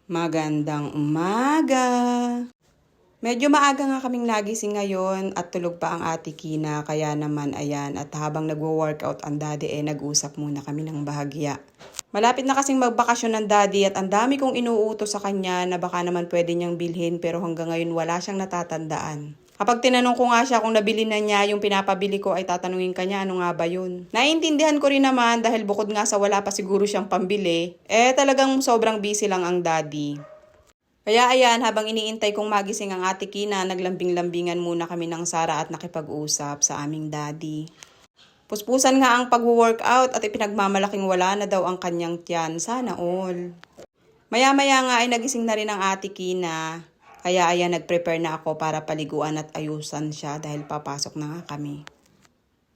Magandang umaga! Medyo maaga nga kaming nagising ngayon at tulog pa ang ate Kina, kaya naman ayan, at habang nagwo-workout ang daddy nag-usap muna kami ng bahagya. Malapit na kasing magbakasyon ng daddy at ang dami kong inuutos sa kanya na baka naman pwede niyang bilhin pero hanggang ngayon wala siyang natatandaan. Kapag tinanong ko nga siya kung nabili na niya yung pinapabili ko ay tatanungin kanya ano nga ba yun. Naiintindihan ko rin naman dahil bukod nga sa wala pa siguro siyang pambili, talagang sobrang busy lang ang daddy. Kaya ayan, habang iniintay kong magising ang ate Kina, naglambing-lambingan muna kami ng Sara at nakipag-usap sa aming daddy. Puspusan nga ang pag-workout at ipinagmamalaking wala na daw ang kanyang tiyan, sana all. Maya-maya nga ay nagising na rin ang ate Kina. Kaya ayan, nag-prepare na ako para paliguan at ayusan siya dahil papasok na nga kami.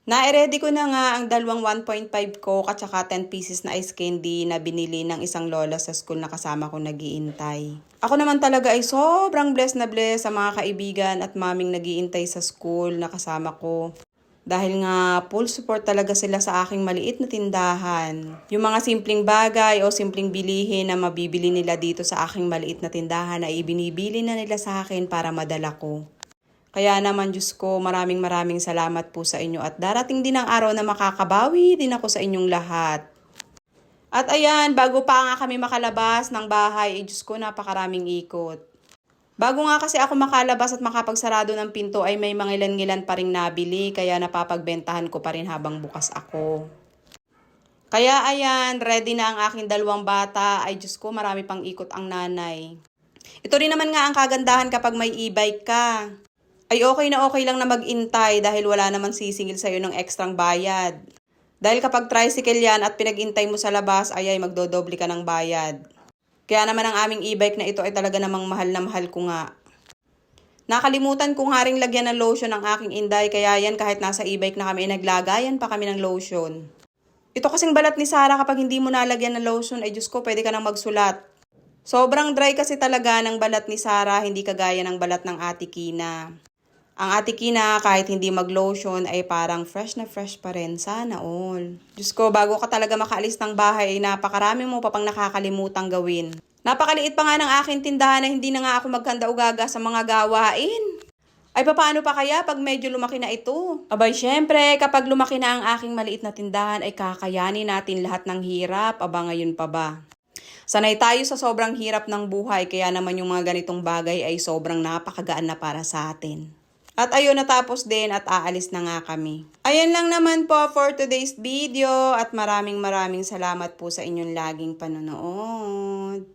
Na-ready ko na nga ang dalawang 1.5 Coke at saka 10 pieces na ice candy na binili ng isang lola sa school na kasama ko nag-iintay. Ako naman talaga ay sobrang blessed na blessed sa mga kaibigan at maming nag-iintay sa school na kasama ko. Dahil nga full support talaga sila sa aking maliit na tindahan. Yung mga simpleng bagay o simpleng bilihin na mabibili nila dito sa aking maliit na tindahan ay ibinibili na nila sa akin para madala ko. Kaya naman Diyos ko, maraming salamat po sa inyo at darating din ang araw na makakabawi din ako sa inyong lahat. At ayan, bago pa nga kami makalabas ng bahay, Diyos ko, napakaraming ikot. Bago nga kasi ako makalabas at makapagsarado ng pinto ay may mangilan-ngilan pa rin nabili kaya napapagbentahan ko pa rin habang bukas ako. Kaya ayan, ready na ang aking dalawang bata. Ay Diyos ko, marami pang ikot ang nanay. Ito rin naman nga ang kagandahan kapag may e-bike ka. Ay okay lang na mag-intay dahil wala naman sisingil sa'yo ng ekstrang bayad. Dahil kapag tricycle yan at pinag-intay mo sa labas ay magdodoble ka ng bayad. Kaya naman ang aming e-bike na ito ay talaga namang mahal na mahal ko nga. Nakalimutan ko nga ring lagyan ng lotion ng aking inday kaya yan kahit nasa e-bike na kami naglagayan pa kami ng lotion. Ito kasing balat ni Sarah kapag hindi mo nalagyan ng lotion ay Diyos ko pwede ka nang magsulat. Sobrang dry kasi talaga ng balat ni Sarah, hindi kagaya ng balat ng ate Kina. Ang ate Kina kahit hindi mag-lotion ay parang fresh na fresh pa rin, sana all. Diyos ko, bago ka talaga makaalis ng bahay, napakarami mo pa pang nakakalimutang gawin. Napakaliit pa nga ng aking tindahan na hindi na nga ako magkanda ugaga sa mga gawain. Ay papaano pa kaya pag medyo lumaki na ito? Abay syempre, kapag lumaki na ang aking maliit na tindahan ay kakayanin natin lahat ng hirap, ngayon pa ba? Sanay tayo sa sobrang hirap ng buhay kaya naman yung mga ganitong bagay ay sobrang napakagaan na para sa atin. At ayun, natapos din at aalis na nga kami. Ayan lang naman po for today's video at maraming salamat po sa inyong laging panonood.